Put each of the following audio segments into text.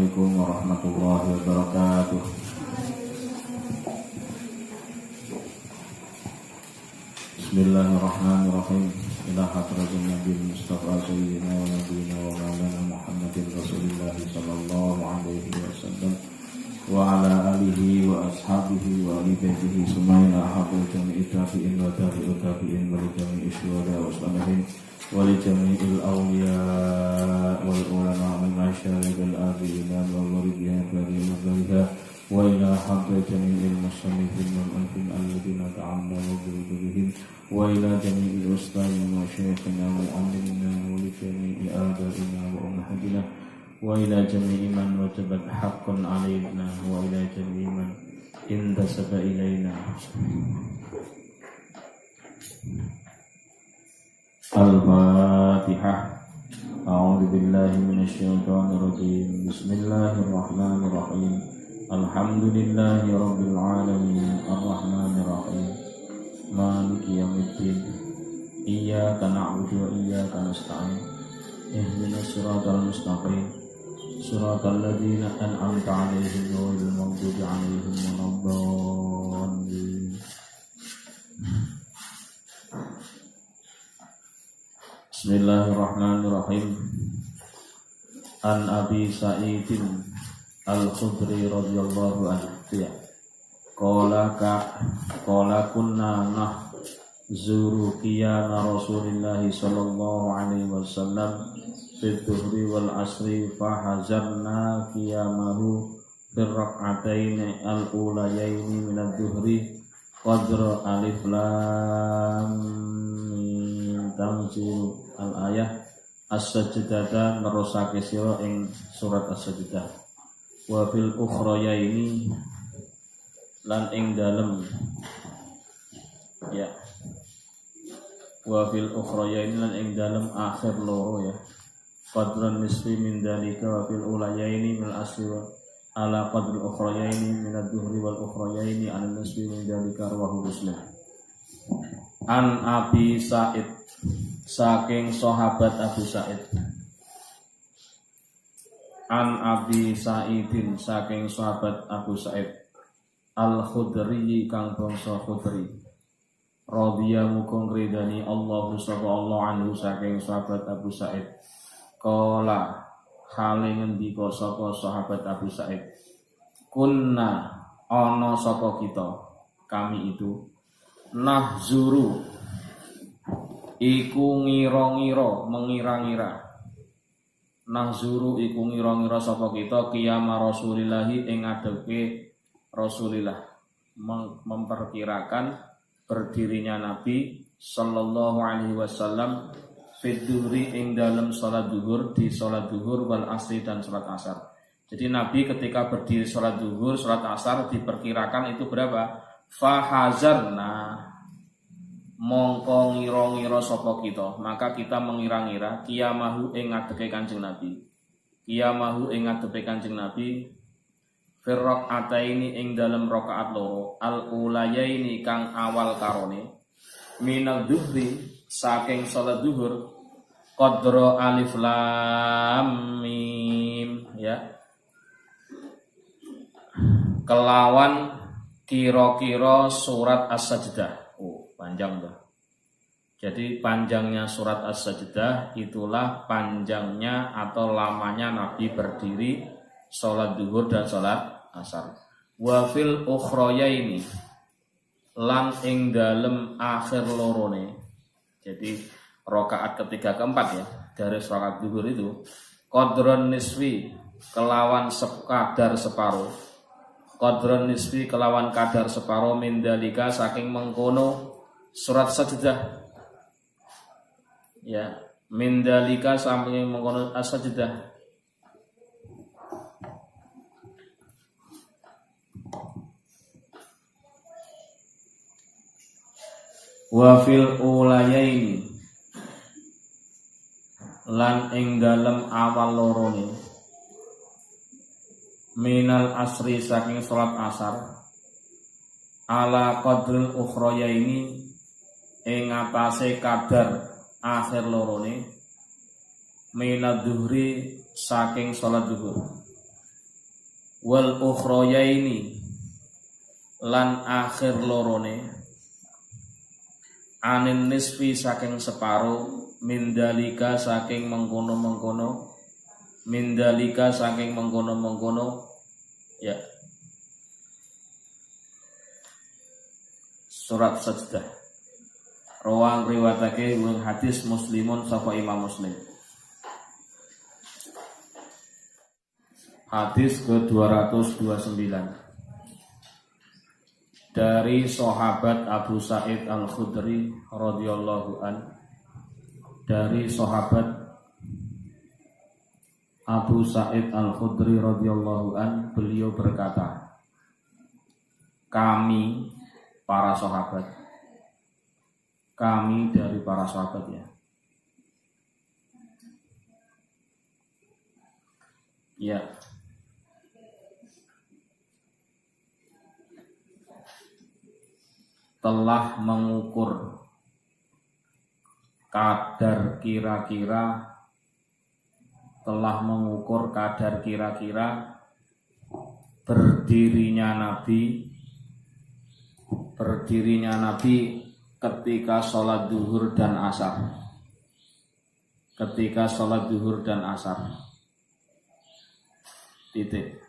Assalamualaikum warahmatullahi wabarakatuh. Bismillahirrahmanirrahim. Ila hadratin Nabi Mustafa Sayyidina wa Nabiyina wa Maulana Muhammadin Rasulillah sallallahu alaihi wasallam wa ala alihi wa ashabihi wa ali baitihi sumayna haqqul jami'i tabi'in wa tabi'in wa li jami'i syuhada wa salihin wa li jami'il awliya wal ulama min masyarakat al-abidin wal muridin bariha wa ila haqqil jami'il musannifin wal anfin alladhina ta'ammalu bi wa ila jami'il ustadin wa syekhina wa mu'allimina wa li jami'i abaina wa ummahatina wa ila jami'i man wajabat haqqan alaina wa ila jami'i man intasaba ilaina. Al-Fatihah. A'udzu billahi minasyaitonir rajim. Bismillahirrahmanirrahim. Alhamdulillahi rabbil alamin arrahmanir rahim maliki yaumiddin iyyaka na'budu wa iyyaka nasta'in ihdinas siratal mustaqim siratal ladzina an'amta 'alaihim ghairil maghdubi 'alaihim waladdallin. Bismillahirrahmanirrahim. An Abi Sa'idin Al-Khudri radhiyallahu anhu qala kunna nahzuru qiyama Rasulillah sallallahu alaihi wasallam fi dhuhri wal asri fahazarna qiyamahu fi rak'ataini al-ulayaini min ad-dhuhri qadra alif lam mim tanzilu al-ayah as-sajdah nerusake sira ing surat as-sajdah wa fil ukhrayaini lan ing dalem ya wa fil ukhrayaini lan ing dalem akhir loro ya qadran nisfi min dalika wa fil ulayaini min asri ala qadril ukhrayaini min ad-dhuhri wal ukhrayaini an nisfi min dalika rawahu Muslim. An Abi Sa'id saking sahabat Abu Sa'id. An Abi Sa'idin saking sahabat Abu Sa'id Al-Khudri kang bangsa Khudri radhiya muga ngridani Allahu subhanahu anhu saking sahabat Abu Sa'id qala hale ngendika sapa sahabat Abu Sa'id kunna ana sapa kita kami itu nahzuru iku ngira-ngira mengira-ngira nahzuru iku ngira-ngira sapa kita qiyama Rasulillahi ing ngadhepe Rasulillah memperkirakan berdirinya Nabi sallallahu alaihi wasallam fidhuri ing dalam salat zuhur di salat zuhur wal asri dan salat asar. Jadi Nabi ketika berdiri salat zuhur, salat asar diperkirakan itu berapa? Fahazarna mongko ngira-ngira sapa kita, maka kita mengira-ngira qiyamahu ing ngadhepe Kanjeng Nabi. Qiyamahu ing ngadhepe Kanjeng Nabi firraq ataini ing dalem rakaat loro al-ulayaini kang awal karone minal dhuhri saking salat zuhur qadra alif lam mim ya kelawan kira-kira surat as-sajdah. Panjang tuh. Jadi panjangnya surat as-sajdah itulah panjangnya atau lamanya Nabi berdiri sholat zuhur dan sholat asar. Wa fil ukhrayaini lan ing dalem akhir lorone. Jadi rakaat ketiga keempat ya dari sholat zuhur itu qadron niswi kelawan kadar separuh. Qadron niswi kelawan kadar separuh min dalika saking mengkono surat sajdah ya min dalika saking mengkono as-sajdah wa fil ulayaini lan ing dalem awal lorone minal asri saking salat asar ala qadril ukhrayaini ing atase kadar akhir lorone minad dhuhri saking salat zuhur wal ukhrayaini lan akhir lorone anin nisfi saking separo mindalika saking mengkono-mengkono mindalika saking mengkono-mengkono ya surat Sajdah. Rawang riwayatake wing hadis Muslimun sapa Imam Muslim. Hadis ke-229 dari sahabat Abu Sa'id Al-Khudri radhiyallahu an. Dari sahabat Abu Sa'id Al-Khudri radhiyallahu an, beliau berkata, kami para sahabat, kami dari para sahabat ya. Ya. Telah mengukur kadar kira-kira berdirinya Nabi ketika sholat zuhur dan asar. Titik.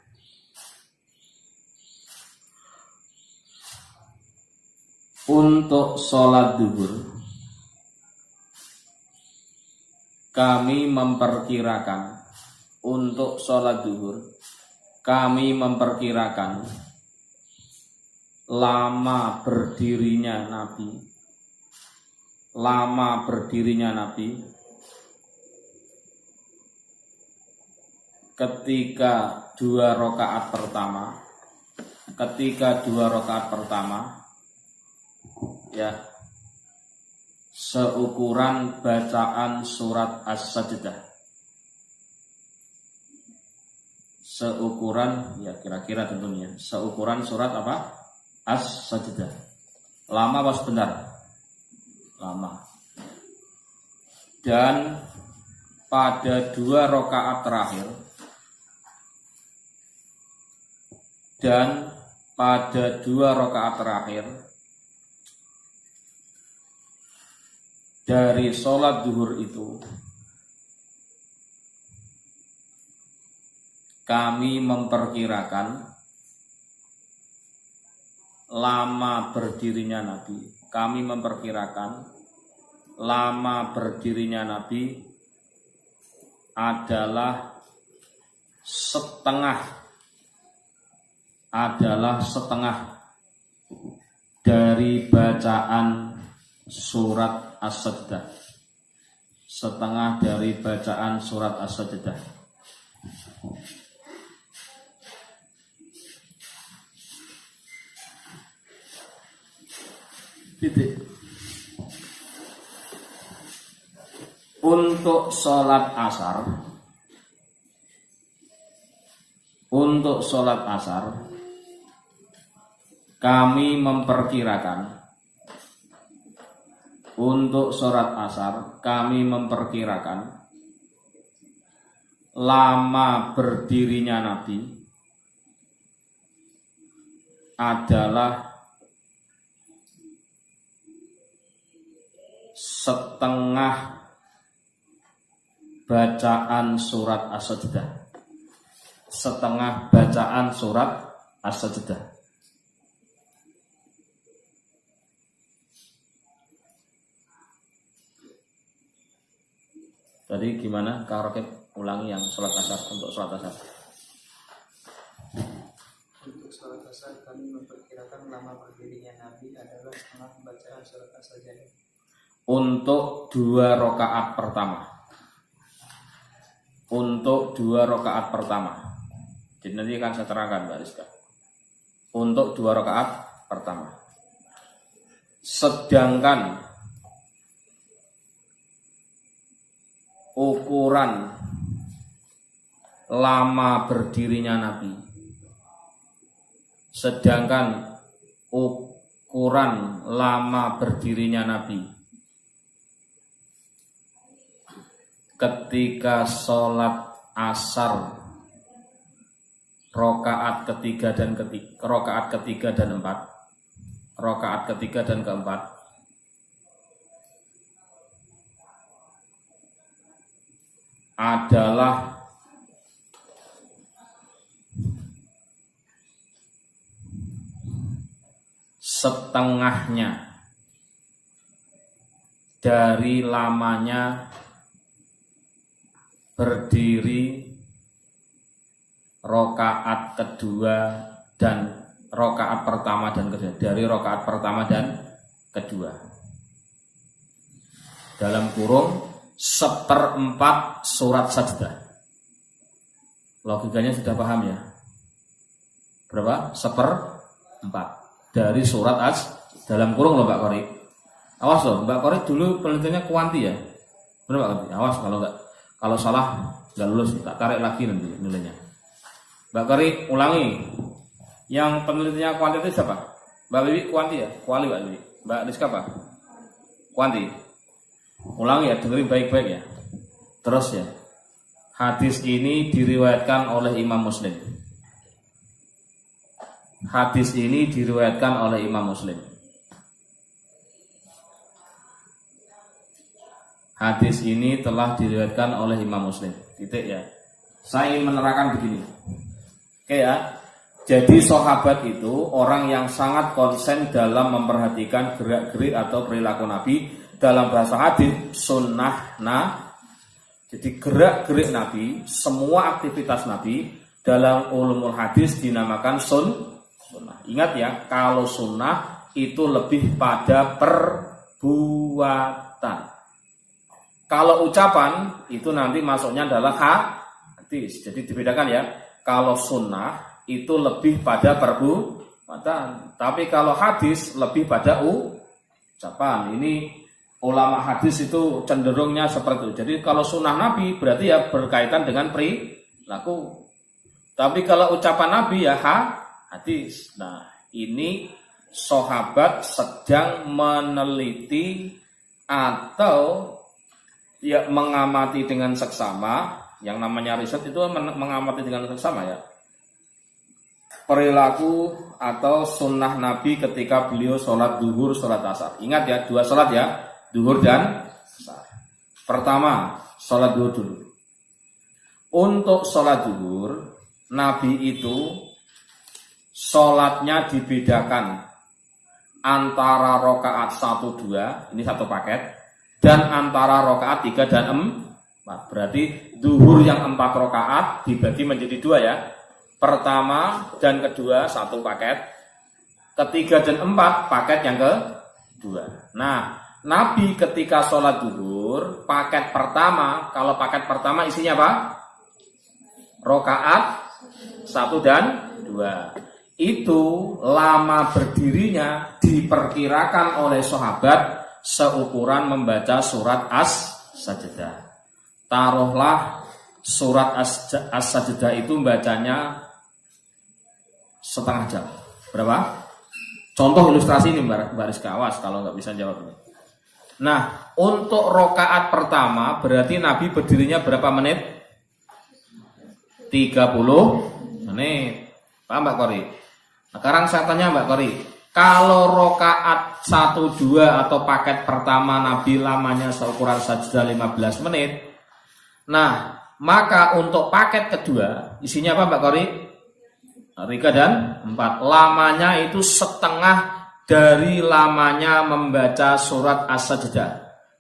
Untuk sholat zuhur kami memperkirakan lama berdirinya Nabi ketika dua rakaat pertama ya seukuran bacaan surat As-Sajdah. Seukuran ya kira-kira tentunya seukuran surat apa? As-Sajdah. Lama apa sebentar? Lama. Dan pada dua rakaat terakhir dari sholat zuhur itu kami memperkirakan lama berdirinya Nabi adalah setengah dari bacaan surat As-Sajdah. Setengah dari bacaan surat As-Sajdah. Titik. Untuk sholat asar kami memperkirakan lama berdirinya Nabi adalah setengah bacaan surat As-Sajdah. Tadi gimana Kak Rokib? Ulangi yang sholat asar. Untuk sholat asar kami memperkirakan lama berdirinya Nabi adalah setengah bacaan surat As-Sajdah. Untuk dua rakaat pertama. Jadi nanti akan saya terangkan Mbak Rizka. Untuk dua rakaat pertama. Sedangkan ukuran lama berdirinya Nabi ketika sholat asar Rakaat ketiga dan empat, rakaat ketiga dan keempat adalah setengahnya dari lamanya berdiri rokaat kedua dan rokaat pertama dan kedua, dari rokaat pertama dan kedua, dalam kurung 1/4 surat sajdah. Logikanya sudah paham ya? Berapa? 1/4 dari surat dalam kurung loh Mbak Kori. Awas loh, Mbak Kori dulu penelitiannya kuanti ya. Benar Mbak Kori? Awas kalau salah nggak lulus, tak tarik lagi nanti nilainya. Mbak Kori ulangi. Yang penelitiannya kuanti itu siapa? Mbak Bibi kuanti ya? Kuali Mbak Bibi. Mbak Rizka apa? Kuanti. Ulangi ya, dengerin baik-baik ya. Terus ya. Hadis ini diriwayatkan oleh Imam Muslim. Hadis ini diriwayatkan oleh Imam Muslim. Hadis ini telah diriwayatkan oleh Imam Muslim. Titik ya. Saya ingin menerangkan begini. Oke ya. Jadi sahabat itu orang yang sangat konsen dalam memperhatikan gerak-gerik atau perilaku Nabi. Dalam bahasa hadis sunnah. Jadi gerak-gerik Nabi, semua aktivitas Nabi dalam ulumul hadis dinamakan sunnah. Ingat ya, kalau sunnah itu lebih pada perbuatan. Kalau ucapan itu nanti masuknya adalah hadis. Jadi dibedakan ya. Kalau sunnah itu lebih pada perbuatan. Tapi kalau hadis lebih pada ucapan. Ini ulama hadis itu cenderungnya seperti itu. Jadi kalau sunnah Nabi berarti ya berkaitan dengan perilaku. Tapi kalau ucapan Nabi ya hadis. Nah, ini sahabat sedang meneliti atau ya mengamati dengan seksama. Yang namanya riset itu mengamati dengan seksama ya. Perilaku atau sunnah Nabi ketika beliau sholat duhur, sholat asar. Ingat ya, 2 sholat ya, duhur dan asar. Pertama, sholat duhur dulu. Untuk sholat duhur, Nabi itu sholatnya dibedakan antara rokaat 1-2, ini satu paket, dan antara rokaat 3 dan 4. Berarti duhur yang 4 rokaat dibagi menjadi 2 ya. Pertama dan kedua satu paket, ketiga dan 4 paket yang kedua. Nah, Nabi ketika sholat duhur, paket pertama, kalau paket pertama isinya apa? Rokaat 1 dan 2. Itu lama berdirinya diperkirakan oleh sahabat seukuran membaca surat As-Sajdah. Taruhlah surat As-Sajdah itu bacanya setengah jam. Berapa? Contoh ilustrasi ini Mbak Rizka, awas kalau nggak bisa jawab ini. Nah, untuk rokaat pertama berarti Nabi berdirinya berapa menit? 30 menit. Paham Mbak Kori? Sekarang saya tanya Mbak Kori, kalau rokaat 1-2 atau paket pertama Nabi lamanya seukuran sajdah 15 menit. Nah, maka untuk paket kedua isinya apa Mbak Kori? 3 dan 4. Lamanya itu setengah dari lamanya membaca surat As-Sajdah.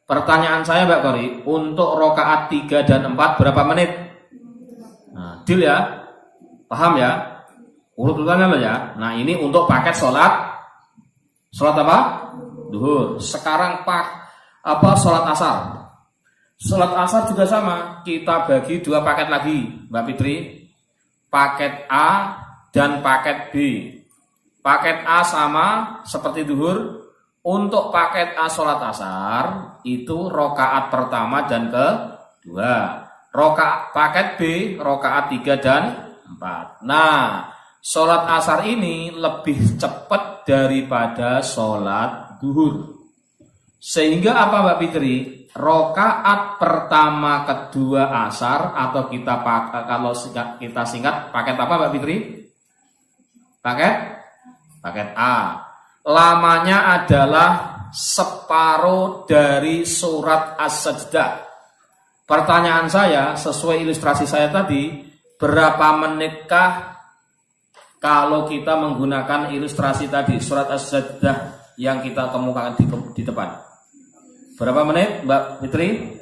Pertanyaan saya Mbak Kori, untuk rokaat 3 dan 4 berapa menit? Nah, deal ya? Paham ya? Urut-urutannya loh ya. Nah, ini untuk paket sholat apa? Duhur. Sekarang sholat asar. Sholat asar juga sama. Kita bagi 2 paket lagi, Mbak Fitri. Paket A dan paket B. Paket A sama seperti duhur. Untuk paket A sholat asar itu rokaat pertama dan kedua. Paket B rokaat 3 dan 4. Nah, sholat asar ini lebih cepat daripada sholat duhur. Sehingga apa Mbak Fitri? rokaat pertama kedua asar, atau kalau kita singkat paket apa Mbak Fitri? Paket A. Lamanya adalah separuh dari surat As-Sajdah. Pertanyaan saya sesuai ilustrasi saya tadi, berapa menitkah kalau kita menggunakan ilustrasi tadi surat As-Sajdah yang kita kemukakan di depan? Berapa menit Mbak Fitri?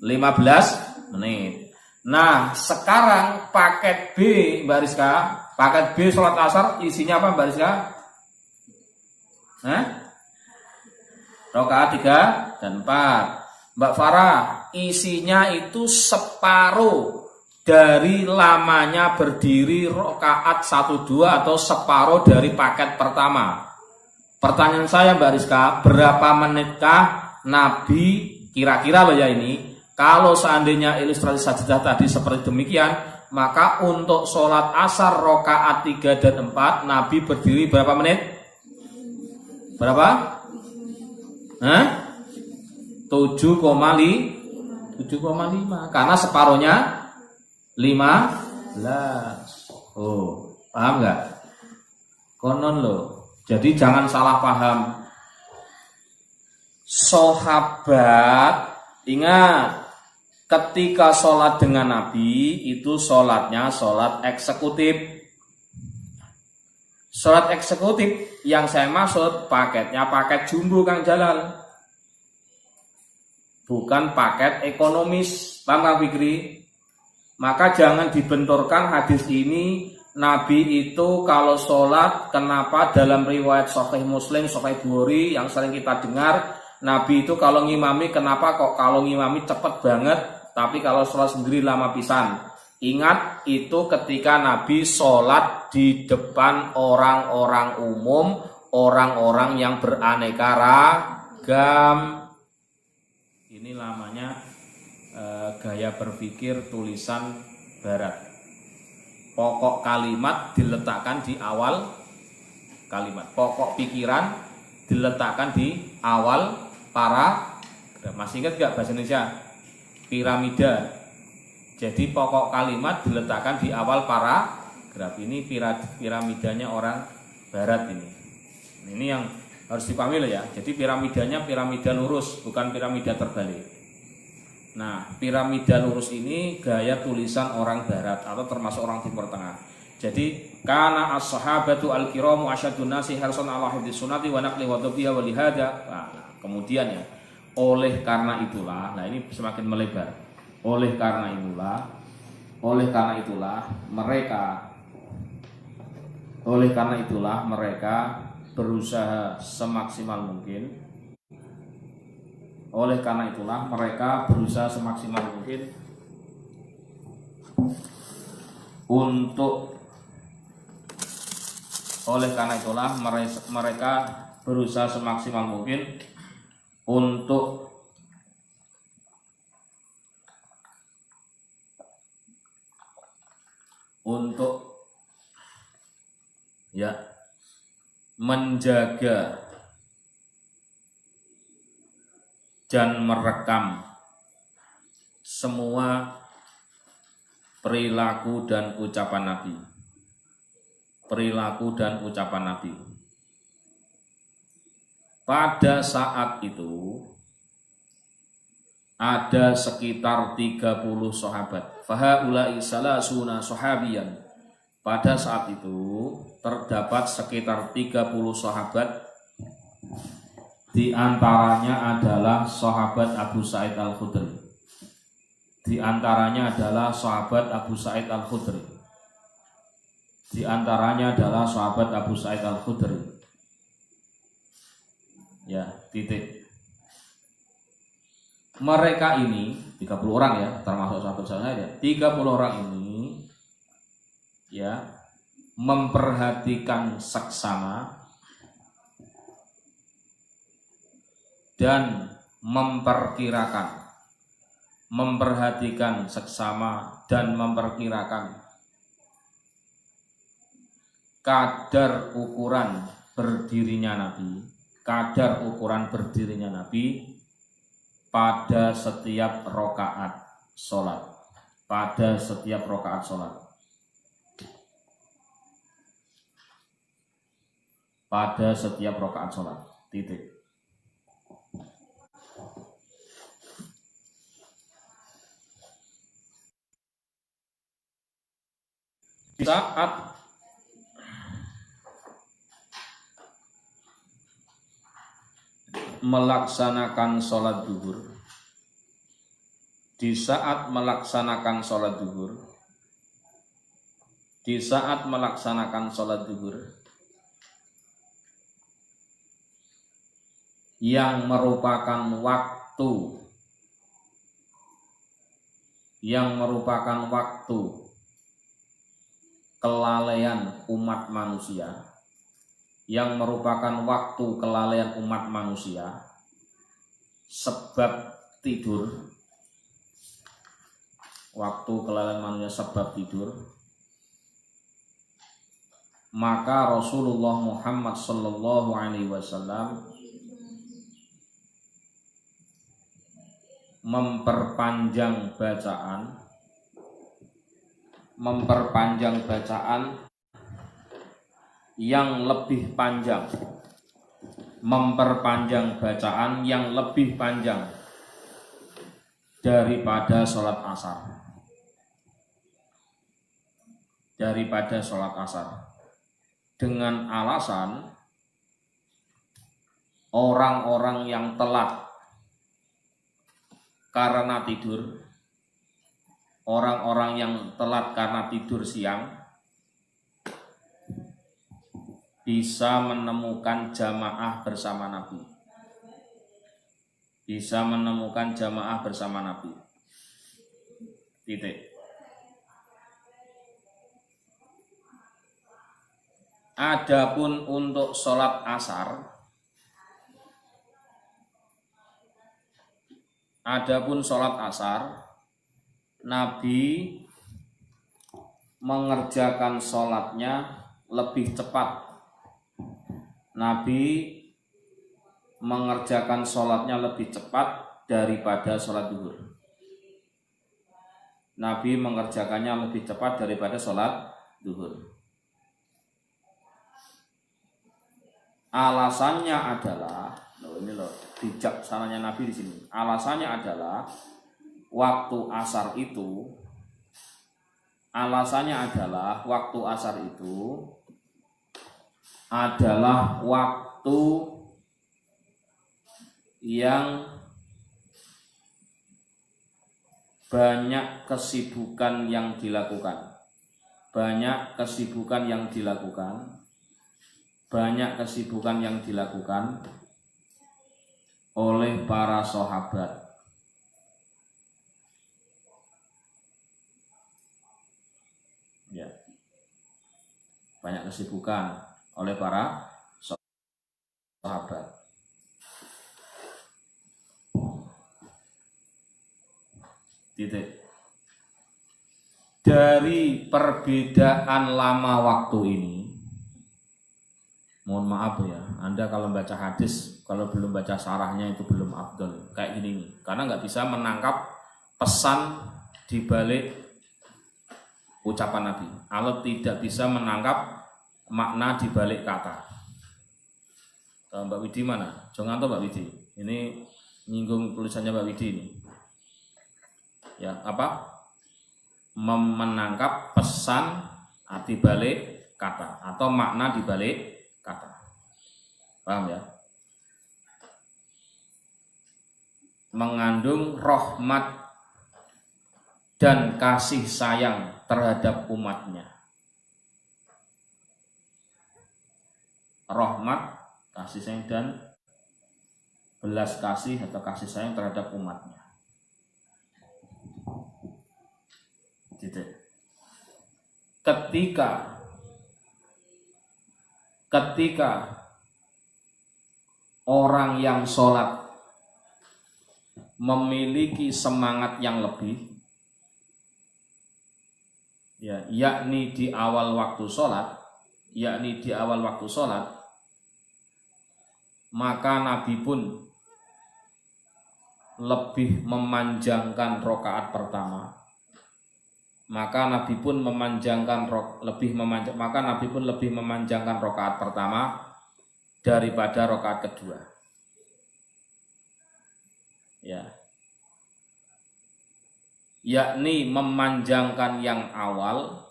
15 menit. Nah, sekarang paket B Mbak Rizka, paket B sholat asar isinya apa Mbak Rizka? Rakaat 3 dan 4. Mbak Farah, isinya itu separuh dari lamanya berdiri rakaat 1, 2 atau separuh dari paket pertama. Pertanyaan saya Mbak Rizka, berapa menitkah Nabi kira-kira loh ya ini, kalau seandainya ilustrasi sajdah tadi seperti demikian, maka untuk sholat asar rakaat 3 dan 4 Nabi berdiri berapa menit? Berapa? 7,5 karena separuhnya 15. Oh, paham nggak? Konon loh. Jadi jangan salah paham. Sahabat, ingat, ketika sholat dengan Nabi itu sholatnya sholat eksekutif. Sholat eksekutif yang saya maksud paketnya paket jumbo Kang Jalal, bukan paket ekonomis, paham Kang Fikri? Maka jangan dibenturkan hadis ini. Nabi itu kalau sholat, kenapa dalam riwayat Sahih Muslim, Sahih Bukhari yang sering kita dengar, Nabi itu kalau ngimami, kenapa kok kalau ngimami cepet banget, tapi kalau sholat sendiri lama pisan. Ingat, itu ketika Nabi sholat di depan orang-orang umum, orang-orang yang beraneka ragam. Ini namanya gaya berpikir tulisan barat. Pokok kalimat diletakkan di awal kalimat. Pokok pikiran diletakkan di awal paragraf. Masih ingat gak bahasa Indonesia? Piramida. Jadi pokok kalimat diletakkan di awal paragraf. Ini piramidanya orang barat ini. Ini yang harus dipahami loh ya. Jadi piramidanya piramida lurus, bukan piramida terbalik. Nah, piramida lurus ini gaya tulisan orang barat atau termasuk orang Timur Tengah. Jadi kana as-sahabatu al-kiramu asyadun nasi harsan ala hifdz sunnati wa naqli wa dhabiha wa lihada. Nah, kemudian ya, oleh karena itulah, nah ini semakin melebar. Oleh karena itulah mereka berusaha semaksimal mungkin. Oleh karena itulah mereka berusaha semaksimal mungkin untuk ya menjaga dan merekam semua perilaku dan ucapan Nabi. Pada saat itu ada sekitar 30 sahabat. Fahaulai salasuna sahabiyan. Pada saat itu terdapat sekitar 30 sahabat. Di antaranya adalah sahabat Abu Sa'id Al-Khudri. Ya, titik. Mereka ini 30 orang ya, termasuk sahabat saya. 30 orang ini ya memperhatikan seksama dan memperhatikan seksama dan memperkirakan kadar ukuran berdirinya Nabi pada setiap rakaat sholat. Pada setiap rakaat sholat. Pada setiap rakaat sholat. Titik. Saat melaksanakan sholat duhur, di saat melaksanakan sholat duhur, di saat melaksanakan sholat duhur yang merupakan waktu kelalaian umat manusia, yang merupakan waktu kelalaian umat manusia sebab tidur, waktu kelalaian manusia sebab tidur, maka Rasulullah Muhammad sallallahu alaihi wasallam memperpanjang bacaan yang lebih panjang, memperpanjang bacaan yang lebih panjang daripada sholat asar, dengan alasan orang-orang yang telat karena tidur, orang-orang yang telat karena tidur siang bisa menemukan jamaah bersama Nabi. Bisa menemukan jamaah bersama Nabi. Titik. Adapun untuk sholat asar, Nabi mengerjakan sholatnya lebih cepat. Nabi mengerjakan sholatnya lebih cepat daripada sholat duhur. Nabi mengerjakannya lebih cepat daripada sholat duhur. Alasannya adalah, ini loh bijaksananya Nabi di sini. Alasannya adalah waktu asar itu adalah waktu yang banyak kesibukan yang dilakukan. Banyak kesibukan yang dilakukan oleh para sahabat. Ya. Banyak kesibukan oleh para sahabat. Titik. Dari perbedaan lama waktu ini, mohon maaf ya, Anda kalau baca hadis, kalau belum baca syarahnya itu belum afdol. Kayak gini nih, karena nggak bisa menangkap pesan di balik ucapan Nabi. Kalau tidak bisa menangkap makna di balik kata. Mbak Widi mana? Jangan tahu Mbak Widi. Ini nyinggung tulisannya Mbak Widi ini. Ya, apa? Menangkap pesan di balik kata atau makna di balik kata. Paham ya? Mengandung rahmat dan kasih sayang terhadap umatnya. Rahmat, kasih sayang, dan belas kasih atau kasih sayang terhadap umatnya. Ketika orang yang sholat memiliki semangat yang lebih, ya, yakni di awal waktu sholat, maka Nabi pun lebih memanjangkan rakaat pertama, maka Nabi pun lebih memanjangkan rakaat pertama daripada rakaat kedua. Ya. Yakni memanjangkan yang awal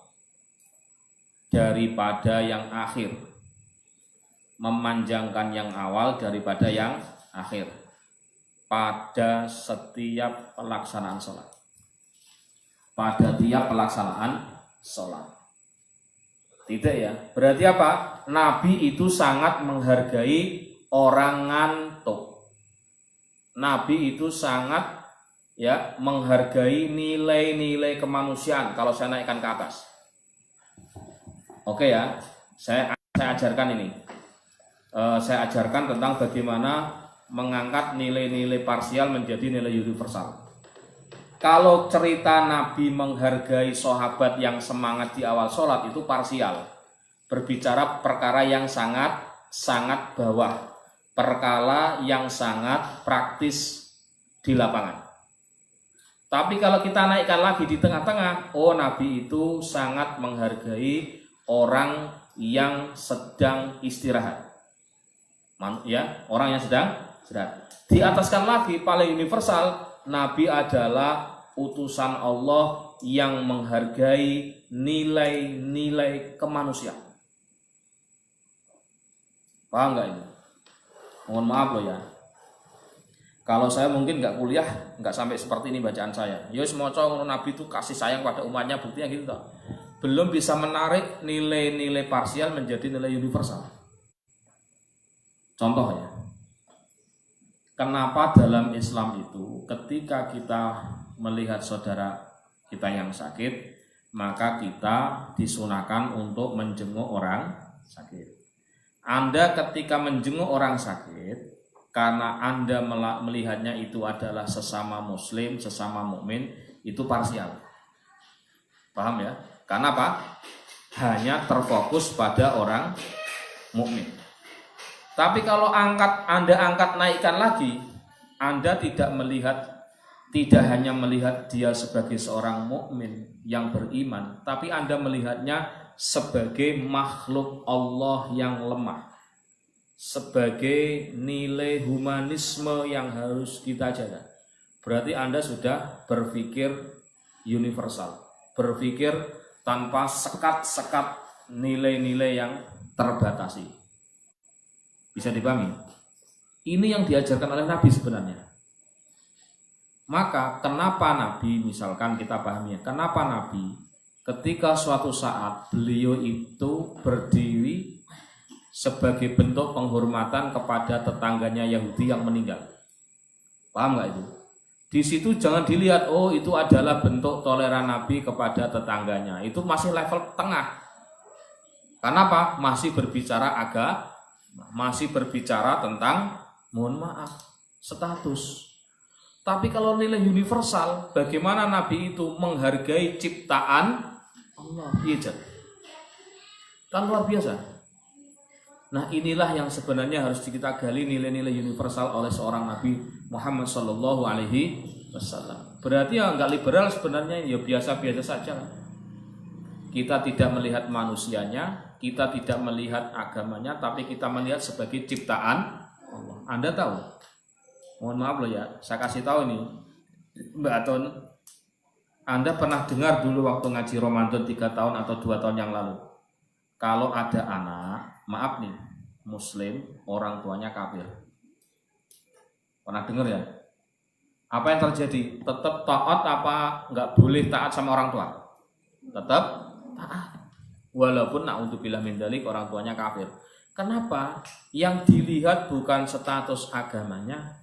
daripada yang akhir. Memanjangkan yang awal daripada yang akhir pada setiap pelaksanaan sholat. Pada tiap pelaksanaan sholat. Tidak ya. Berarti apa? Nabi itu sangat menghargai orang ngantuk. Nabi itu sangat menghargai nilai-nilai kemanusiaan. Kalau saya naikkan ke atas, oke ya, saya ajarkan ini. Saya ajarkan tentang bagaimana mengangkat nilai-nilai parsial menjadi nilai universal. Kalau cerita Nabi menghargai sahabat yang semangat di awal sholat itu parsial, berbicara perkara yang sangat bawah, perkara yang sangat praktis di lapangan. Tapi kalau kita naikkan lagi di tengah-tengah, Nabi itu sangat menghargai orang yang sedang istirahat. Orang yang sedang istirahat. Diataskan lagi paling universal, Nabi adalah utusan Allah yang menghargai nilai-nilai kemanusiaan. Paham nggak ini? Mohon maaf loh ya. Kalau saya mungkin nggak kuliah, nggak sampai seperti ini bacaan saya. Semua Nabi itu kasih sayang pada umatnya, buktinya gitu toh. Belum bisa menarik nilai-nilai parsial menjadi nilai universal. Contohnya, kenapa dalam Islam itu ketika kita melihat saudara kita yang sakit, maka kita disunahkan untuk menjenguk orang sakit. Anda ketika menjenguk orang sakit, karena Anda melihatnya itu adalah sesama muslim, sesama mukmin, itu parsial. Paham ya? Karena apa? Hanya terfokus pada orang mukmin. Tapi kalau Anda angkat naikkan lagi, Anda tidak hanya melihat dia sebagai seorang mukmin yang beriman, tapi Anda melihatnya sebagai makhluk Allah yang lemah. Sebagai nilai humanisme yang harus kita jaga. Berarti Anda sudah berpikir universal, berpikir tanpa sekat-sekat nilai-nilai yang terbatasi. Bisa dipahami? Ini yang diajarkan oleh Nabi sebenarnya. Maka kenapa Nabi, misalkan kita pahami, kenapa Nabi ketika suatu saat beliau itu berdiri sebagai bentuk penghormatan kepada tetangganya Yahudi yang meninggal. Paham nggak itu? Di situ jangan dilihat, itu adalah bentuk toleran Nabi kepada tetangganya. Itu masih level tengah. Kenapa? Masih berbicara masih berbicara tentang, mohon maaf, status. Tapi kalau nilai universal, bagaimana Nabi itu menghargai ciptaan Allah? Iya, kan luar biasa. Nah, inilah yang sebenarnya harus kita gali nilai-nilai universal oleh seorang Nabi Muhammad Sallallahu Alaihi Wasallam. Berarti nggak liberal sebenarnya, biasa-biasa saja. Kita tidak melihat manusianya, kita tidak melihat agamanya, tapi kita melihat sebagai ciptaan Allah. Anda tahu? Mohon maaf loh ya, saya kasih tahu nih, Mbak Aton. Anda pernah dengar dulu waktu ngaji Ramadan 3 tahun atau 2 tahun yang lalu, kalau ada anak, maaf nih, muslim, orang tuanya kafir. Pernah dengar ya? Apa yang terjadi? Tetap taat apa nggak boleh taat sama orang tua? Tetap taat. Walaupun na'udzubillah min dzalik orang tuanya kafir. Kenapa? Yang dilihat bukan status agamanya,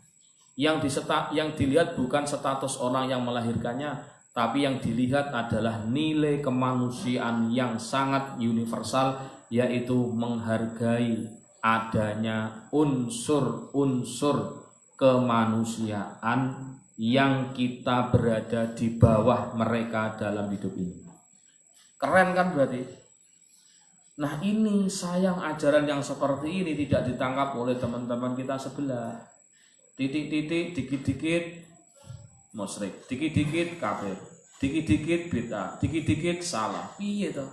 yang dilihat bukan status orang yang melahirkannya, tapi yang dilihat adalah nilai kemanusiaan yang sangat universal, yaitu menghargai adanya unsur-unsur kemanusiaan yang kita berada di bawah mereka dalam hidup ini. Keren kan berarti? Nah, ini sayang ajaran yang seperti ini tidak ditangkap oleh teman-teman kita sebelah. Titik-titik, dikit-dikit musyrik, dikit-dikit kafir, dikit-dikit bid'ah, dikit-dikit salah. Piye to?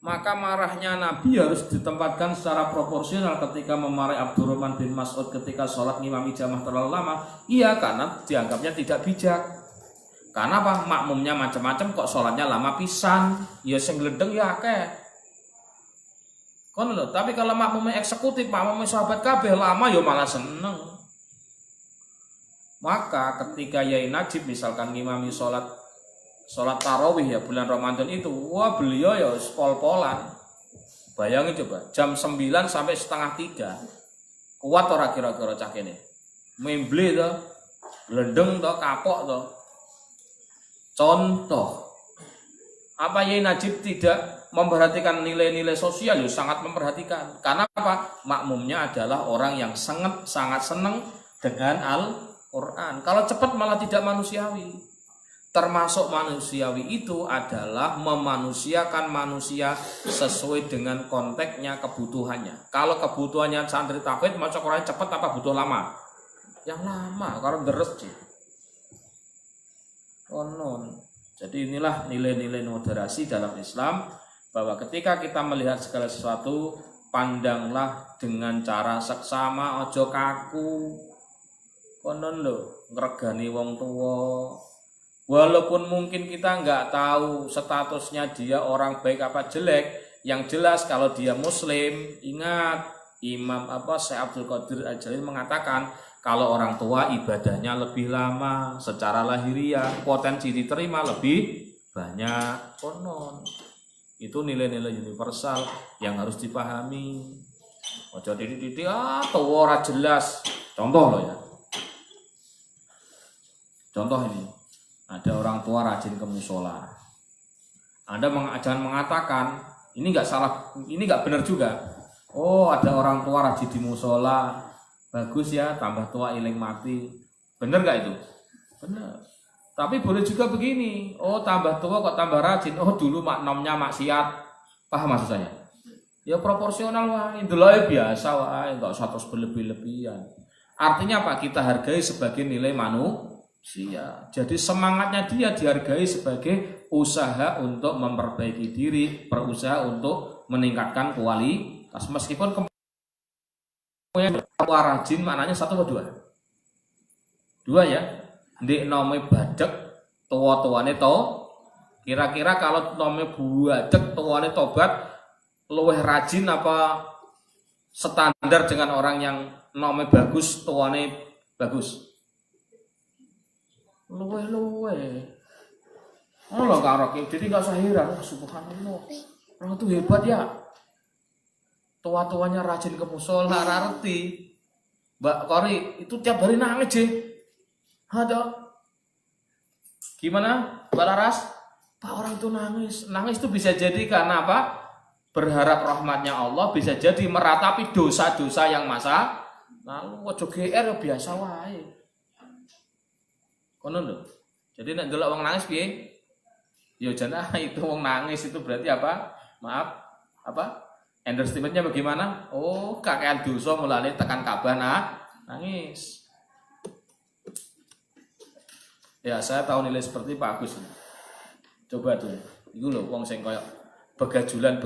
Maka marahnya Nabi harus ditempatkan secara proporsional ketika memarahi Abdurrahman bin Mas'ud ketika sholat ngimami jamaah terlalu lama. Iya, karena dianggapnya tidak bijak. Karena apa? Makmumnya macam-macam kok sholatnya lama pisan. Ya sing gledeng ya akeh. Kon lho, tapi kalau makmumnya eksekutif, makmumnya sahabat kabeh lama ya malah seneng. Maka ketika Yai Najib misalkan ngimami sholat tarawih ya bulan Ramadan itu, wah beliau ya pol-polan. Bayangin coba, jam 9 sampai setengah 3. Kuat ora kira-kira cah kene? Memble to, glendeng to, kapok to. Contoh, apa Yai Najib tidak memperhatikan nilai-nilai sosial? Ya sangat memperhatikan. Karena apa? Makmumnya adalah orang yang sangat senang dengan Al-Quran. Kalau cepat malah tidak manusiawi. Termasuk manusiawi itu adalah memanusiakan manusia sesuai dengan konteksnya, kebutuhannya. Kalau kebutuhannya santri tahfidz maca Quran cepat apa butuh lama? Yang lama, karena deres sih. Jadi inilah nilai-nilai moderasi dalam Islam, bahwa ketika kita melihat segala sesuatu, pandanglah dengan cara seksama, ojo kaku. Konon lho, ngregani wong tua. Walaupun mungkin kita nggak tahu statusnya dia orang baik apa jelek, yang jelas kalau dia muslim, ingat Imam Syekh Abdul Qadir Al-Jalil mengatakan kalau orang tua ibadahnya lebih lama, secara lahiriah potensi diterima lebih banyak. Konon itu nilai-nilai universal yang harus dipahami. Ojo titik-titik tua ora jelas. Contoh loh ya. Contoh ini. Ada orang tua rajin ke musola. Anda jangan mengatakan ini nggak salah, ini nggak benar juga. Oh, ada orang tua rajin di musola, bagus ya, tambah tua iling mati. Benar nggak itu? Benar. Tapi boleh juga begini. Oh, tambah tua kok tambah rajin. Oh, dulu maknomnya maksiat. Paham maksud saya? Ya proporsional wae, ndelok biasa wae, nggak usah terus berlebih-lebihan. Artinya apa? Kita hargai sebagai nilai manusia. Jadi semangatnya dia dihargai sebagai usaha untuk memperbaiki diri, berusaha untuk meningkatkan kualitas. Meskipun tua rajin maknanya 1 atau 2? 2 ya. Ndek nome badek tua-tuane to. Kira-kira kalau nome badek tuane tobat luwih rajin apa standar dengan orang yang nome bagus tuane bagus? Luwe. Allah karo jadi nggak usah heran. Subhanallah, orang itu hebat ya. Tua-tuanya rajin ke musola, rarti. Mbak Kori itu tiap hari nangis sih. Ada. Gimana, Mbak Laras? Pak, orang itu nangis itu bisa jadi karena apa? Berharap rahmatnya Allah, bisa jadi meratapi dosa-dosa yang masa lalu. Ojo GR biasa wae. Kono lho. Jadi nek ndelok wong nangis piye? Ya jana itu wong nangis itu berarti apa? Maaf, apa? Understatement-nya bagaimana? Oh, kakean dosa mulane tekan Ka'bah nangis. Ya, saya tahu nilai seperti Pak Agus. Coba tuh. Iku lho wong sing koyo begajulan.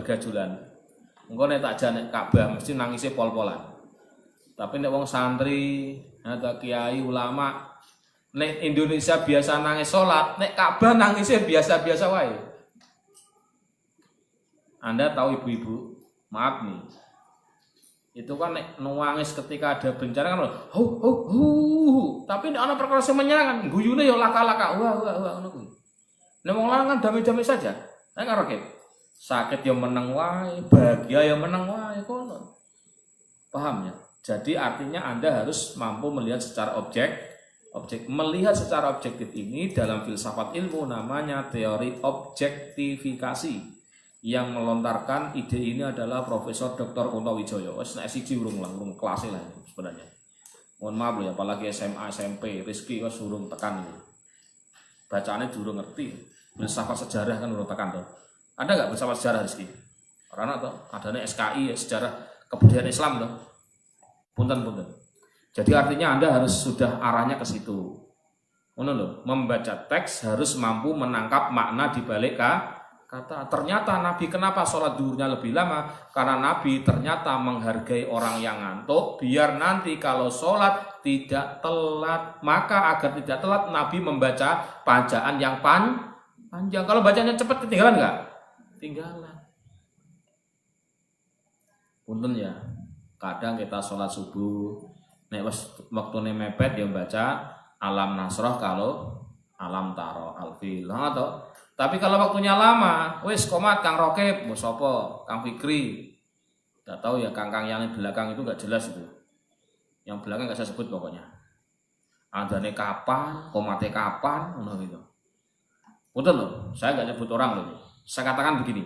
Engko nek tak jane Ka'bah mesti nangisnya pol-polan. Tapi nek wong santri atau kiai ulama nek Indonesia biasa nangis sholat, nek Ka'bah nangisnya biasa-biasa wae. Anda tahu ibu-ibu, maaf nih, itu kan nek nangis ketika ada bencana kan, tapi nek ana perkara sing menyenangkan, guyune ya laka-laka, wah ngono kuwi. Nek wong lanang kan damai-damai saja, nek karo sakit ya meneng wae, bahagia ya meneng wae kono. Paham ya? Jadi artinya Anda harus mampu melihat secara melihat secara objektif ini dalam filsafat ilmu namanya teori objektifikasi. Yang melontarkan ide ini adalah Profesor Dr. Kunto Wijoyo. Wes nek siji urung kelas lah sebenarnya. Mohon maaf loh ya, apalagi SMA, SMP, Rizky wes urung tekan ini. Bacaannya durung ngerti. Filsafat sejarah kan urung tekan tuh. Ada enggak filsafat sejarah Rizky? Karena tuh adanya SKI ya, sejarah kebudayaan Islam tuh. Punten. Jadi artinya Anda harus sudah arahnya ke situ. Membaca teks harus mampu menangkap makna di balik kata. Ternyata Nabi kenapa sholat duhurnya lebih lama? Karena Nabi ternyata menghargai orang yang ngantuk, biar nanti kalau sholat tidak telat. Maka agar tidak telat Nabi membaca bacaan yang panjang. Kalau bacanya cepat ketinggalan nggak? Tinggalan. Punten ya. Kadang kita sholat subuh, nek waktu mepet dia baca alam nasroh kalau alam taro alfil atau. Tapi kalau waktunya lama, wis komat Kang Rokib, bos apa, Kang Fikri, nggak tahu ya Kang yang di belakang itu nggak jelas itu. Yang belakang nggak saya sebut pokoknya. Adanya kapan, komatnya kapan, gitu. Betul loh, saya nggak nyebut orang loh. Saya katakan begini,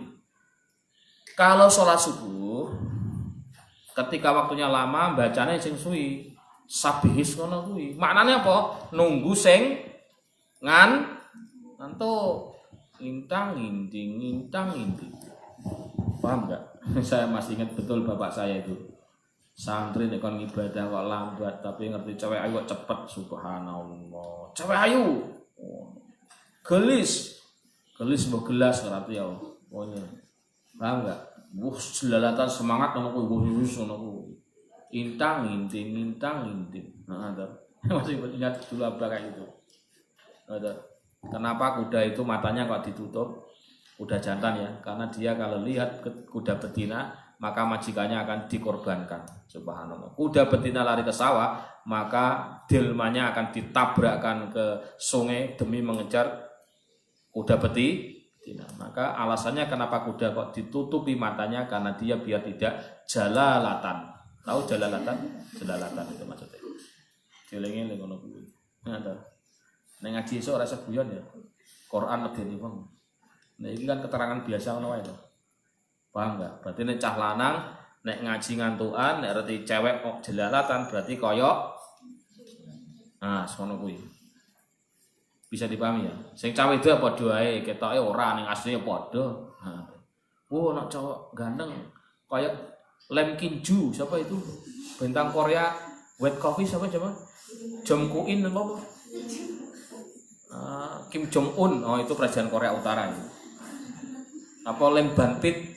kalau sholat subuh, ketika waktunya lama, bacanya sing suwi, sabihis ngono kuwi. Maknanya apa? Nunggu sing ngantuk. Intang inting. Paham enggak? Saya masih ingat betul bapak saya itu. Santri nek kon ibadah kok lambat, tapi ngerti cewek ayu kok cepet, subhanallah. Cewek ayu. Gelis mbok gelas berarti ya. Pokoknya. Paham enggak? Jelalatan semangat ngono kuwi, ngono kuwi. Intang inting. Nah, ada. Masih ingat dulu apa kayak itu. Ada. Kenapa kuda itu matanya kok ditutup? Kuda jantan ya, karena dia kalau lihat kuda betina, maka majikannya akan dikorbankan. Subhanallah. Kuda betina lari ke sawah, maka delmanya akan ditabrakkan ke sungai demi mengejar kuda betina. Maka alasannya kenapa kuda kok ditutupi matanya, karena dia biar tidak jalalatan. Tahu jalalatan? Jalalatan itu maksudnya. Dieling-eling ngono kuwi. Ada. Nek ngaji iso ora guyon ya. Quran medeni wong. Nah iki kan keterangan biasa ngono wae to. Paham enggak? Berarti nek cah lanang nek ngaji ngantukan, nek reti cewek kok jelalatan berarti koyok semono kuwi. Bisa dipahami ya. Sing cawe itu padha ae, ketoke ora ning asline padha. Nek cowok ganteng koyok Lem Kinju, siapa itu? Bintang Korea White Coffee siapa coba? Jong Kuin apa? Kim Jong Un, itu kerajaan Korea Utara ini. Apa Lem Banpit?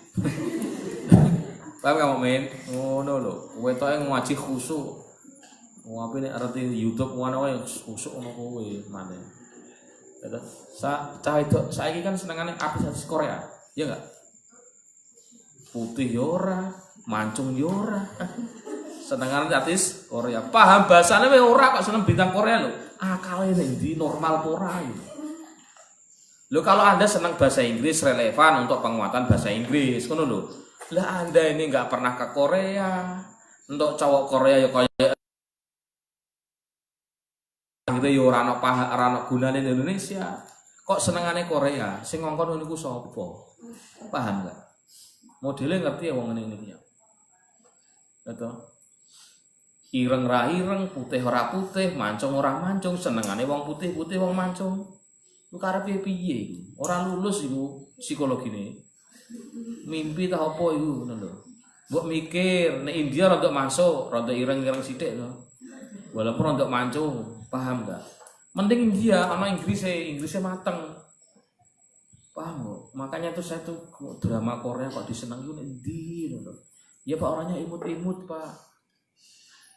Paham kamu men? No lo, wetoke ngaji khusuk. Apa nek arti YouTube ngono wae khusuk ngono kuwi maneh. Terus saiki kan senengane artis Korea, ya enggak? Putih yora, mancung yora. Senengane artis Korea. Paham bahasane wae ora kok seneng bintang Korea lho. Akale ning ndi normal ora iki. Lho kalau Anda senang bahasa Inggris relevan untuk penguatan bahasa Inggris, ngono lho. Lah Anda ini enggak pernah ke Korea. Untuk cowok Korea ya kaya gitu ya ora ono gunane di Indonesia. Kok senengane Korea? Sing ngongkon niku sapa? Paham enggak? Modele ngerti ya wong ngene iki ya. Betul. Ireng ra ireng, putih ora putih, mancung ora mancung, senengane wong putih wong mancung. Lu karepe piye iku? Ora lulus iku psikologine. Mimpi ta apa iku ngono lho. Mbok mikir nek India rada masuk, rada ireng-ireng sithik to. Walaupun rada mancung, paham enggak? Mending India ana Inggrisnya mateng. Paham kok? Makanya tuh saya tuh drama Korea kok disenengi ndi lho. Ya Pak orangnya imut-imut, Pak.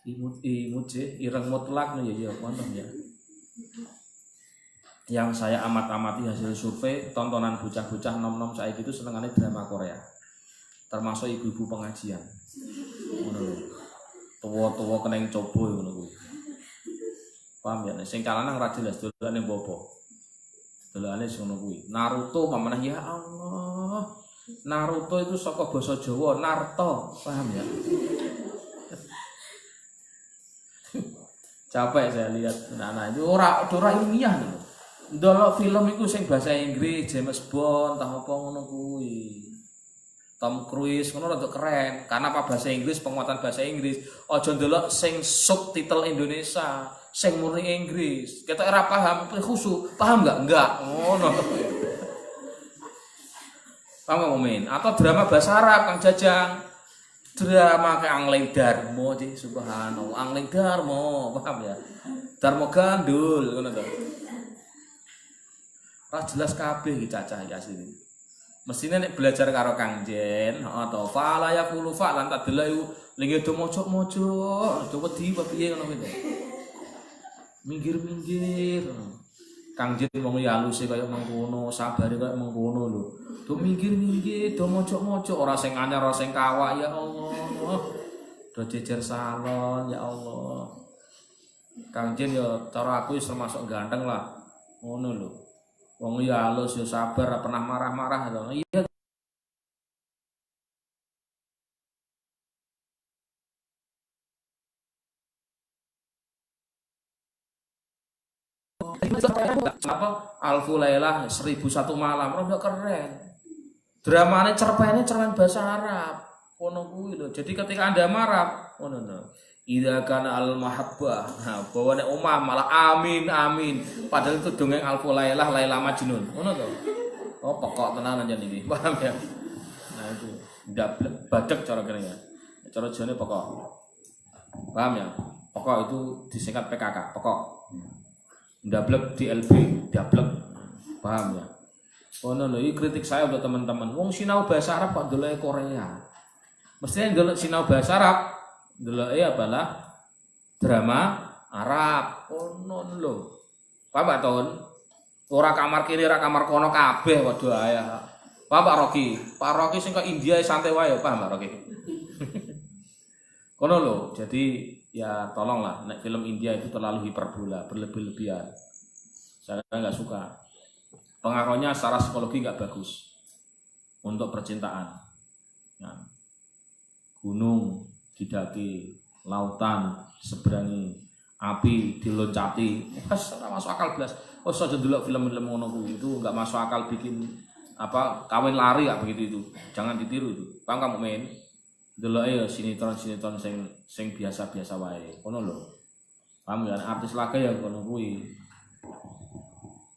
Imut sih, ireng mutlak nih ya wonten ya. Yang saya amati hasil survei, tontonan bocah-bocah nom-nom saiki itu senengane drama Korea. Termasuk ibu-ibu pengajian. Ngono lho. Tuwa-tuwa kena coba ngono kuwi. Paham ya? Sing calanang ra jelas dolane bobo. Dolane ngono kuwi. Naruto pamanah ya Allah. Naruto itu saka basa Jawa, Narto, paham ya? Capek saya lihat anak itu ora ilmiah lho. Ndelok film iku sing bahasa Inggris, James Bond, tah apa ngono kuwi. Tom Cruise ngono rada keren. Karena apa bahasa Inggris, penguatan bahasa Inggris. Aja ndelok sing subtitle Indonesia, sing murni Inggris. Kita ora paham, khusyuk. Paham enggak? Ngono. Paham ngomongin atau drama bahasa Arab Kang Jajang. drama kayak Angling Darmo sih subhanallah. Angling Darmo, paham ya? Darmo gandul ngono to. Ora jelas kabeh iki cacah iki asline. Mestine nek belajar karo Kang Jen, heeh to. Fala ya qulu fa lan tak delok iku linge do mojok-mojok, do wedi apa piye ngono kuwi. Minggir-minggir. Kang Jen wong halus kaya mengkono, sabare kaya mengkono lho. Do minggir-minggir, do mojok-mojok, ora sing anyar, ora sing kawak ya Allah. Do jejer salon ya Allah. Kang Jen ya cara aku wis termasuk ganteng lah. Ngono lho. Wong ya halus ya sabar, ora pernah marah-marah lho. Iya. Apa Alfu Lailah 1001 malam rada keren. Dramane cerpene cerpen bahasa Arab. Kono kuwi lho. Jadi ketika Anda marah, ngono lho. Idza kana al mahabbah. Nah, bawane omah malah amin amin. Padahal itu dongeng Alfu Lailah Laila Majnun. Ngono to. Oh, pokok tenan aja niki. Paham ya? Nah, itu ndablek badek cara kene ya. Cara jane pokok. Paham ya? Pokok itu disingkat PKK, pokok. Ndablek DLB, dablek. Paham ya? Oh no, ini kritik saya untuk teman-teman. Wong sinau bahasa Arab kok ndelok Korea. Mestinya ndelok sinau bahasa Arab, ndelok apalah drama Arab. Oh no lho. Paham Pak Ton? Ora kamar kiri, ora kamar kono kabeh waduh ayah. Paham Pak Rocky? Pak Rocky sing kok India santai wae, paham Pak Rocky? Kono lho. Jadi ya tolonglah, nek film India itu terlalu hiperbola, berlebih-lebihan. Saya nggak suka. Pengaruhnya secara psikologi nggak bagus untuk percintaan. Ya. Gunung didaki, lautan seberangi, api diloncati, nggak masuk akal belas. Oh saja dulu film-film ngono itu nggak masuk akal bikin apa kawin lari nggak begitu itu. Jangan ditiru itu. Paham kamu main? Delok ya sinetron sing biasa-biasa wae. Ngono lho. Paham ya artis laga ya ngono kuwi.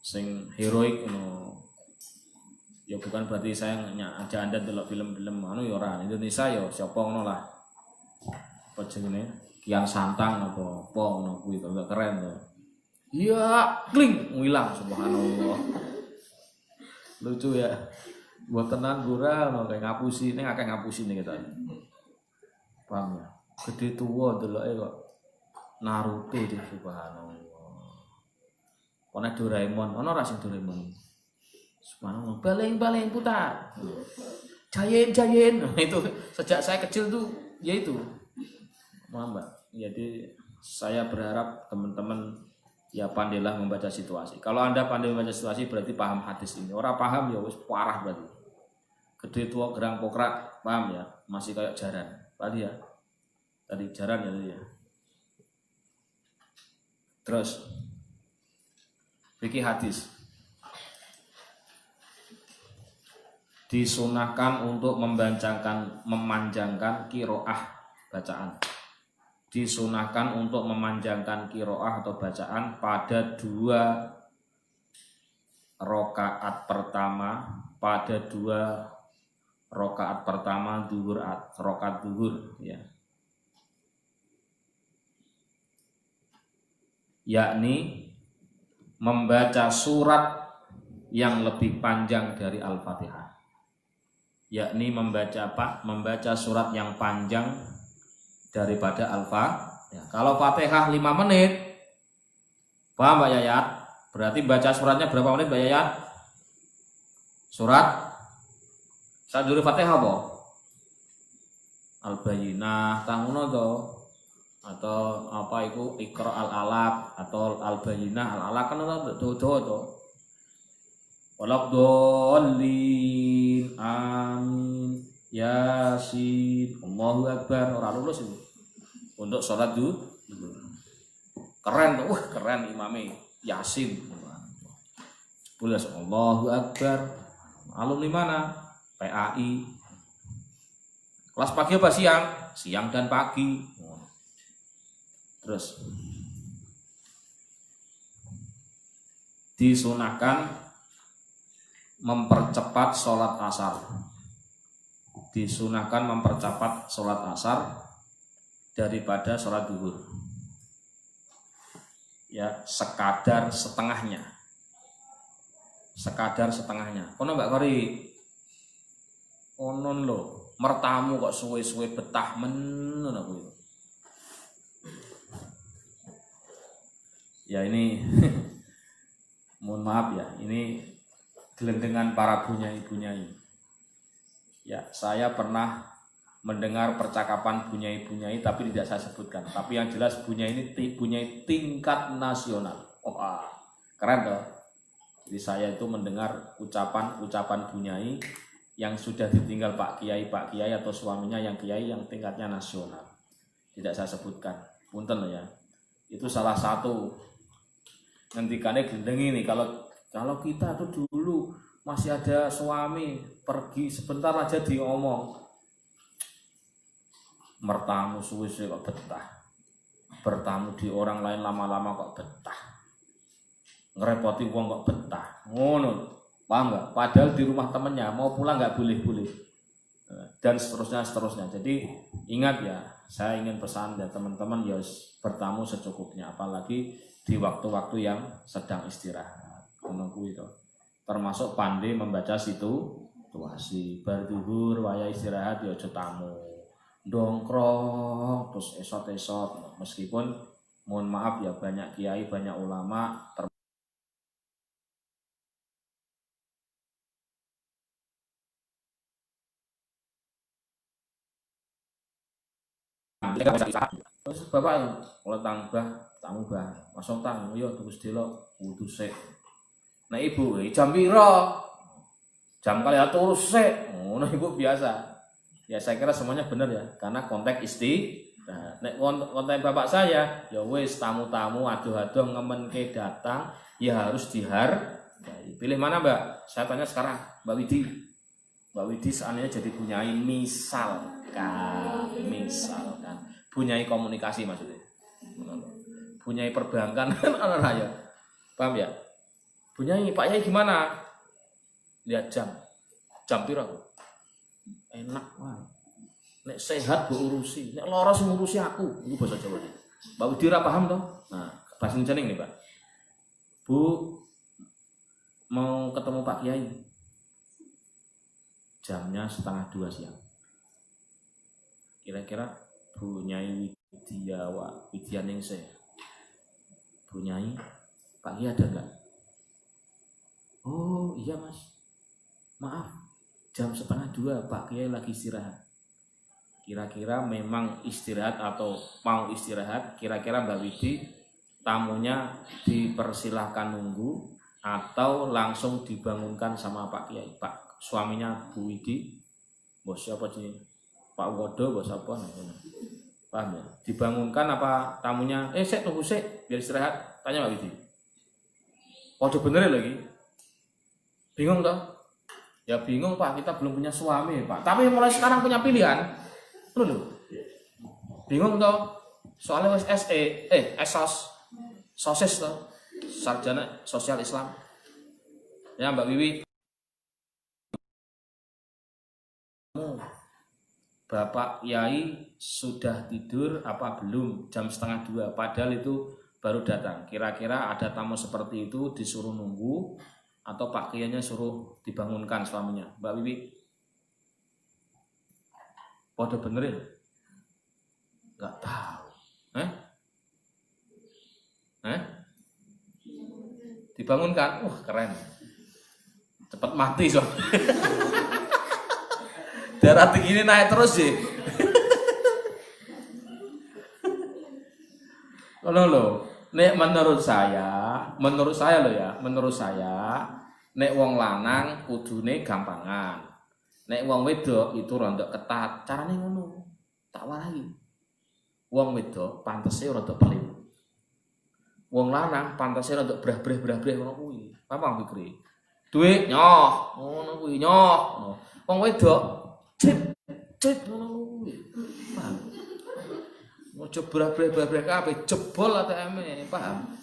Sing heroik ngono. Ya bukan berarti saya ngajak Anda delok film-film anu ya ora. Indonesia ya siapa ngono lah. Apa jenenge? Kian Santang apa ngono kuwi to keren to. Iya, kling ngilang subhanallah. Lucu ya. Buat tenan gura ono kayak ngapusi, ning akeh ngapusi ning kita. Paham ya? Gede tuwa deloke kok Naruto itu subhanallah. Ono Doraemon, ono ora sing Doraemon. Subhanallah, baling-baling putar. Jayen. Itu sejak saya kecil tuh ya itu. Paham, Mbak? Jadi saya berharap teman-teman ya pandailah membaca situasi. Kalau Anda pandai membaca situasi berarti paham hadis ini. Orang paham ya wis parah berarti. Gede tua gerang pokrak, paham ya? Masih kayak jaran. Tadi ya. Tadi jaran ya tadi ya. Terus fikih hadis. Disunahkan untuk memanjangkan qiraah bacaan. Disunahkan untuk memanjangkan qiraah atau bacaan pada 2 rakaat pertama, zuhur, rakaat zuhur ya. Yakni membaca surat yang lebih panjang dari Al-Fatihah. Yakni membaca apa? Membaca surat yang panjang daripada Al-Fatihah. Ya, kalau Fatihah 5 menit, paham Mbak Yayat? Berarti baca suratnya berapa menit Mbak Yayat? Surat sadure Fatihah apa? Al-Bayyinah, tangono to. Atau apa itu Iqra al-Alaq atau Al-Bayyinah al-Alaq kan to. Walaqdallin amin Yasin Allahu Akbar ora lulus itu untuk sholat duhur keren tuh keren imame Yasin boleh Allahu Akbar alumni mana PAI kelas pagi apa siang dan pagi terus disunahkan mempercepat sholat asar. disunahkan mempercepat sholat asar daripada sholat zuhur. Ya, sekadar setengahnya. Kono Mbak Kori. Onon lho, mertamu kok suwe-suwe betah men aku. Ya ini mohon maaf ya, ini gelendengan para bunyai-bunyai. Ya, saya pernah mendengar percakapan bunyai-bunyai tapi tidak saya sebutkan. Tapi yang jelas bunyai ini bunyai tingkat nasional. Keren toh. Jadi saya itu mendengar ucapan bunyai yang sudah ditinggal Pak Kiai atau suaminya yang Kiai yang tingkatnya nasional. Tidak saya sebutkan. Punten loh ya. Itu salah satu ngendikane gendeng ini, kalau kita tuh dulu masih ada suami pergi sebentar aja diomong. Mertamu suwe-suwe kok betah. Bertamu di orang lain lama-lama kok betah. Ngerepoti wong kok betah. Ngono. Paham nggak? Padahal di rumah temennya mau pulang nggak boleh, dan seterusnya. Jadi ingat ya, saya ingin pesan ya teman-teman, ya bertamu secukupnya, apalagi di waktu-waktu yang sedang istirahat. Menunggu itu, termasuk pandai membaca situasi. Berduhur, waya istirahat, ya ojo tamu, dongkrong, terus esot-esot. Meskipun mohon maaf ya, banyak kiai, banyak ulama terus bapak kalau tamu bah masuk tang yo terus delok wudu sik. Nah ibu jam piro? Jam kali atur sik. Ngono ibu biasa. Ya saya kira semuanya benar ya, karena konteks nek konteks bapak saya ya wis tamu-tamu aduh-aduh ngemenke datang ya harus dihargai. Pilih mana Mbak? Saya tanya sekarang, Mbak Widi seandainya jadi bunyai misalkan bunyai komunikasi maksudnya, bunyai perbankan kan ya, paham ya? Bunyai Pak Yai gimana? Lihat jam piro? Enak wah. Nek sehat bu urusi, nek lara sing ngurusi aku. Iku bahasa Jawa. Mbak Widi ora paham toh? Nah, bahasa Indonesia nih Pak. Bu mau ketemu Pak Kiai. Jamnya 1:30 siang. Kira-kira Bunyai Widyaningsih, Bunyai Pak Kiai ada enggak? Oh iya mas, maaf jam 1:30 Pak Kiai lagi istirahat. Kira-kira memang istirahat atau mau istirahat? Kira-kira Mbak Widi tamunya dipersilahkan nunggu atau langsung dibangunkan sama Pak Kiai, Pak suaminya Bu Widi, bos siapa sih? Pak Wodo, bos apa? Paham ya? Dibangunkan apa tamunya? Sek tunggu sek, biar istirahat. Tanya Pak Widi. Waduh bener lagi. Bingung toh? Ya bingung Pak, kita belum punya suami Pak. Tapi mulai sekarang punya pilihan. Loh. Bingung toh? Soalnya esos, sosis toh, sarjana sosial Islam. Ya Mbak Wiwi. Bapak Yai sudah tidur apa belum? Jam 1:30. Padahal itu baru datang. Kira-kira ada tamu seperti itu disuruh nunggu atau Pak Kiainya suruh dibangunkan suaminya? Mbak Wiwi. Waduh bener ya? Gak tahu. Dibangunkan? Keren. Cepat mati so. Darah tinggi ini naik terus sih. Loh. Nek menurut saya nek wong lanang kudune gampangan. Nek wong wedok itu rondok ketat. Carane ngono. Tak warai. Wong wedok pantese rondok pelit. Wong lanang pantese rondok brah-brah ngono kuwi. Apa pikir? Duit nyoh, ngono kuwi nyoh. Wong wedok cip ngono kuwi. Paham? Ojo brah-brah kabeh jebol ATM-e, paham?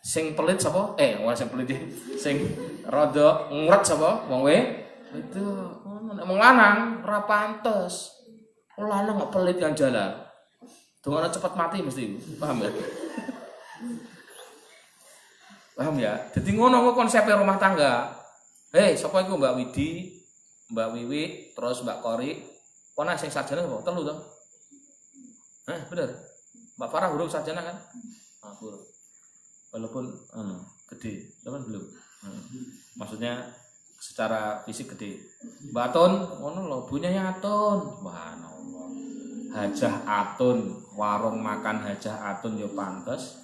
Sing pelit sapa? Ora sing pelit. Sing rada nguret sapa? Wong wedok. Ngono nek wong lanang ora pantes. Wong lanang kok pelit kan jalan. Dongane cepet mati mesti. Paham ya? Paham ya? Jadi ngono kok konsepnya rumah tangga. Hei, sapa iku Mbak Widi, Mbak Wiwi, terus Mbak Kori. Pona sing sarjana kok telu to? Bener. Mbak Farah huruf sarjana kan? Huruf. Walaupun gede, cuman belum. Maksudnya secara fisik gede. Mbak Atun, ngono lho, bunyanya Atun. Subhanallah. Hajah Atun, warung makan Hajah Atun yo pantes.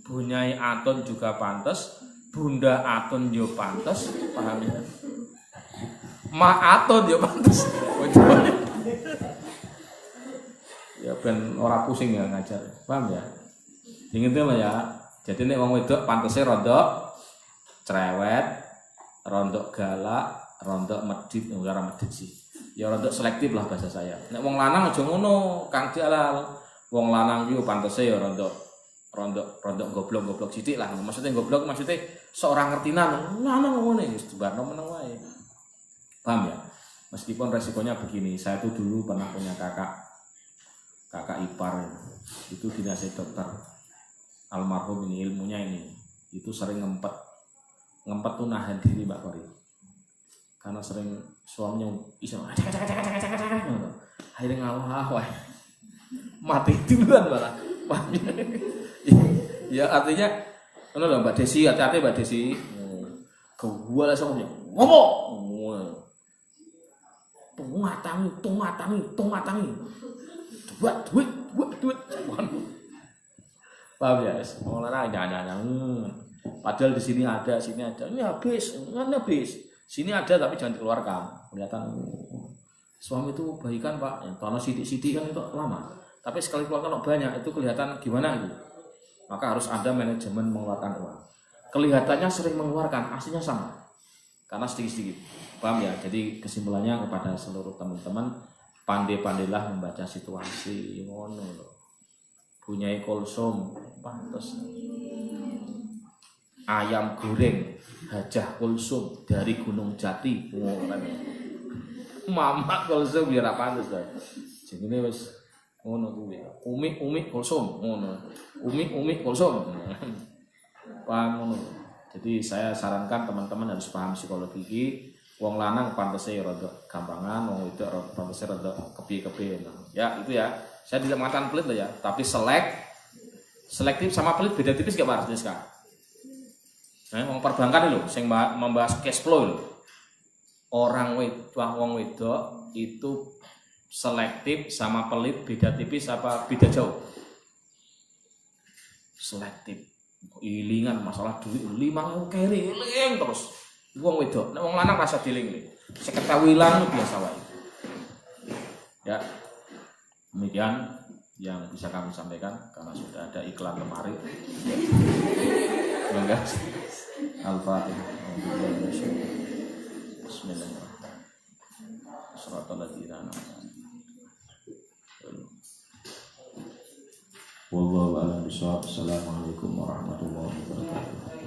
Bunyai Atun juga pantes, Bunda Atun yo pantes, paham ya? Ma Atun yo pantes. Ya ben ora pusing ya ngajar. Paham ya? Ingat lah ya. Jadi nek wong wedok pantese rada cerewet, rada galak, rada medhit, ora medhit sih. Ya rada selektif lah bahasa saya. Nek wong lanang aja ngono, Kang Jalal. Wong lanang yo pantese ya rada goblok-goblok sithik lah. Maksudnya goblok maksudnya seorang ngertinan. Lanang ngene wis dibarno meneng wae. Paham ya? Meskipun resikonya begini, saya tuh dulu pernah punya kakak ipar itu dinasih dokter almarhum ini ilmunya ini itu sering ngempet tuh nahan diri Mbak Kori karena sering suaminya iseng akhirnya ngalah wah mati duluan malah ya artinya ono lho Mbak Desi hati-hati Mbak Desi gua langsung ngomong tumatangi duit. Paham ya? Mau larang jangan. Padahal di sini ada. Ini habis. Sini ada tapi jangan dikeluarkan. Kelihatan suami itu baikan Pak. Yang tanah sidik-sidik kan itu lama. Tapi sekali keluarkan banyak itu kelihatan gimana itu. Maka harus ada manajemen mengeluarkan uang. Kelihatannya sering mengeluarkan, aslinya sama. Karena sedikit-sedikit. Paham ya? Jadi kesimpulannya kepada seluruh teman-teman pandai-pandailah membaca situasi ngono lho. Punyai Kulsum pantes. Ayam goreng Hajah Kulsum dari Gunung Jati. Mama Kulsum ya ora pantes to. Jenenge wis ngono kuwi. Umi Kulsum ngono. Umi Kulsum. Paham ngono. Jadi saya sarankan teman-teman harus paham psikologi iki. Wong lanang pantese rada gampangan, wong wedok pantese rada kepiye-kepiye. Ya, itu ya. Saya tidak mengatakan pelit loh ya, tapi selektif sama pelit beda tipis gak Pak Rizka? Wong perbankan lho sing membahas cash flow lho. Wong wedok itu selektif sama pelit beda tipis apa beda jauh? Selektif. Ilingan masalah duit 5.000 keri, eling terus. Wong wedok, nek wong lanang rasa dieling. Seketahu ilang biasa wae. Ya. Demikian yang bisa kami sampaikan karena sudah ada iklan lemari. Al-Fatihah. Bismillahirrahmanirrahim. Wallahu a'lam bishawab. Assalamualaikum warahmatullahi wabarakatuh.